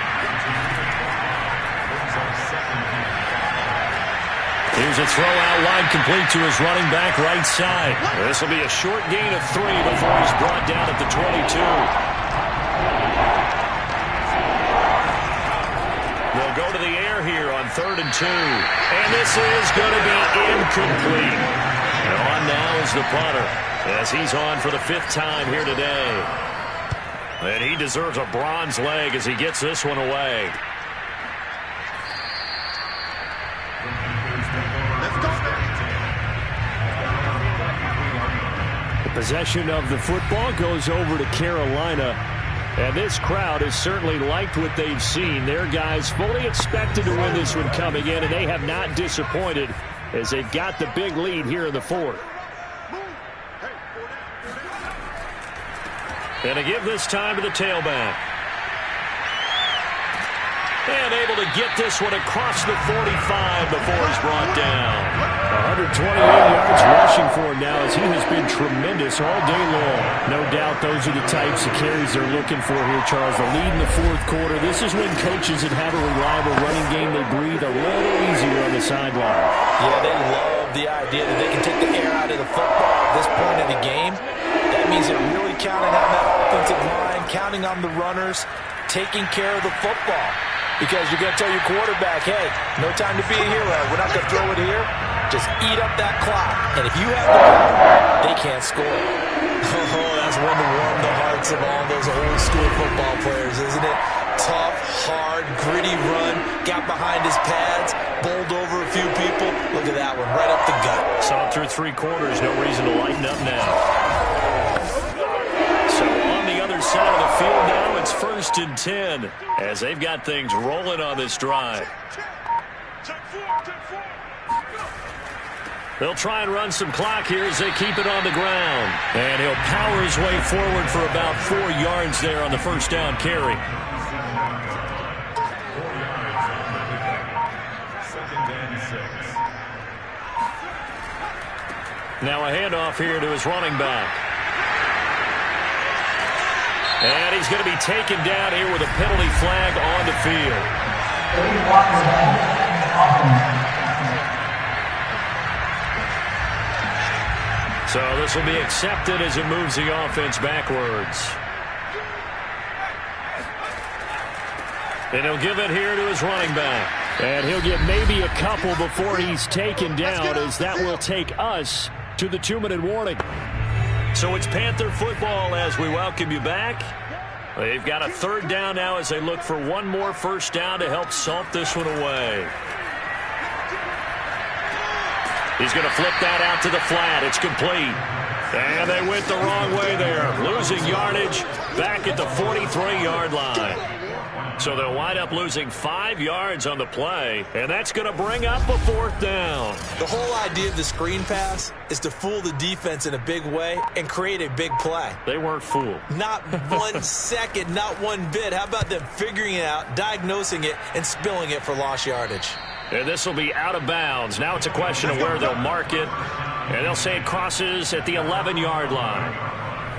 Here's a throw out wide complete to his running back right side. This will be a short gain of 3 before he's brought down at the 22. They'll go to the air here on 3rd and 2. And this is going to be incomplete. And on now is the punter as he's on for the 5th time here today. And he deserves a bronze leg as he gets this one away. The possession of the football goes over to Carolina. And this crowd has certainly liked what they've seen. Their guys fully expected to win this one coming in, and they have not disappointed as they've got the big lead here in the 4th. And to give this time to the tailback. And able to get this one across the 45 before he's brought down. 128 yards rushing for him now as he has been tremendous all day long. No doubt those are the types of carries they're looking for here, Charles. The lead in the 4th quarter. This is when coaches that have a reliable running game, they breathe a little easier on the sideline. Yeah, they love the idea that they can take the air out of the football at this point in the game. That means they're really counting on that offensive line, counting on the runners, taking care of the football. Because you're going to tell your quarterback, hey, no time to be a hero. We're not going to throw it here. Just eat up that clock. And if you have the ball, they can't score. Oh, that's one to warm the hearts of all those old-school football players, isn't it? Tough, hard, gritty run. Got behind his pads, bowled over a few people. Look at that one, right up the gut. Saw it through 3 quarters. No reason to lighten up now. So on the other side of the field now, it's 1st and 10 as they've got things rolling on this drive. They'll try and run some clock here as they keep it on the ground. And he'll power his way forward for about 4 yards there on the first down carry. Now a handoff here to his running back. And he's going to be taken down here with a penalty flag on the field. So this will be accepted as it moves the offense backwards. And he'll give it here to his running back. And he'll get maybe a couple before he's taken down, as that will take us to the 2-minute warning. So it's Panther football as we welcome you back. They've got a third down now as they look for one more first down to help salt this one away. He's going to flip that out to the flat. It's complete. And they went the wrong way there, losing yardage back at the 43-yard line. So they'll wind up losing 5 yards on the play, and that's going to bring up a fourth down. The whole idea of the screen pass is to fool the defense in a big way and create a big play. They weren't fooled. Not 1 second, not one bit. How about them figuring it out, diagnosing it, and spilling it for lost yardage? And this will be out of bounds. Now it's a question of where they'll mark it, and they'll say it crosses at the 11-yard line.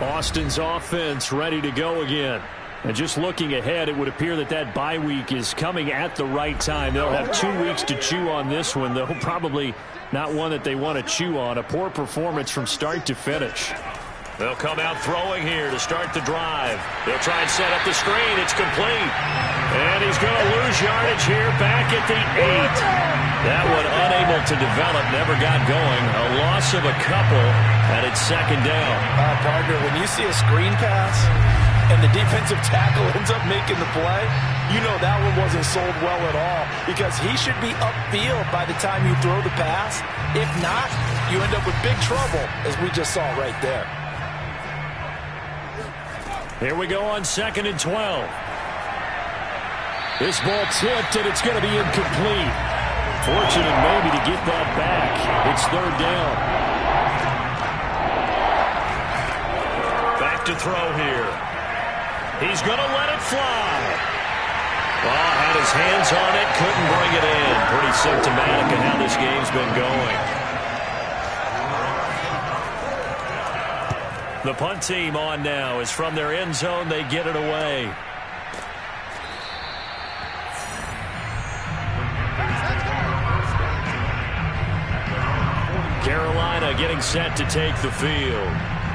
Austin's offense ready to go again. And just looking ahead, it would appear that that bye week is coming at the right time. They'll have 2 weeks to chew on this one, though probably not one that they want to chew on. A poor performance from start to finish. They'll come out throwing here to start the drive. They'll try and set up the screen. It's complete. And he's going to lose yardage here back at the 8. That one unable to develop, never got going. A loss of a couple, and it's second down. Partner, when you see a screen pass and the defensive tackle ends up making the play, you know that one wasn't sold well at all, because he should be upfield by the time you throw the pass. If not, you end up with big trouble, as we just saw right there. Here we go on 2nd and 12. This ball tipped, and it's going to be incomplete. Fortunate maybe to get that back. It's third down. Back to throw here. He's going to let it fly. Well, had his hands on it, couldn't bring it in. Pretty symptomatic of how this game's been going. The punt team on now is from their end zone. They get it away. Carolina getting set to take the field.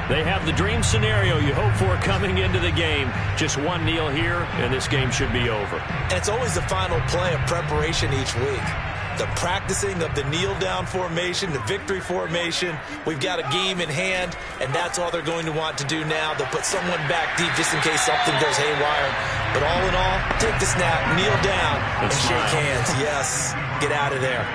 They have the dream scenario you hope for coming into the game. Just one kneel here, and this game should be over. And it's always the final play of preparation each week. The practicing of the kneel-down formation, the victory formation. We've got a game in hand, and that's all they're going to want to do now. They'll put someone back deep just in case something goes haywire. But all in all, take the snap, kneel down, and shake hands. Yes, get out of there.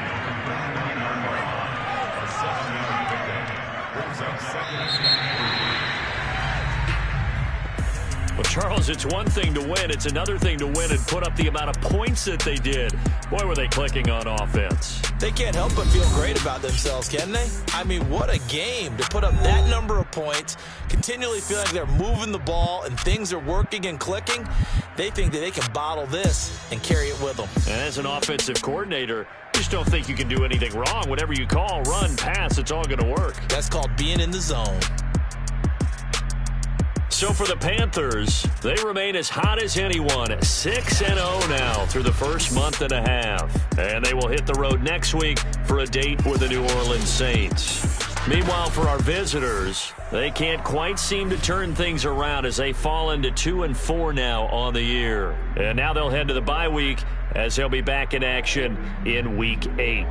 Well, Charles, it's one thing to win. It's another thing to win and put up the amount of points that they did. Boy, were they clicking on offense. They can't help but feel great about themselves, can they? I mean, what a game to put up that number of points, continually feel like they're moving the ball and things are working and clicking. They think that they can bottle this and carry it with them. And as an offensive coordinator, you just don't think you can do anything wrong. Whatever you call, run, pass, it's all going to work. That's called being in the zone. So for the Panthers, they remain as hot as anyone, 6-0 now through the first month and a half. And they will hit the road next week for a date with the New Orleans Saints. Meanwhile, for our visitors, they can't quite seem to turn things around as they fall into 2-4 now on the year. And now they'll head to the bye week as they'll be back in action in Week 8.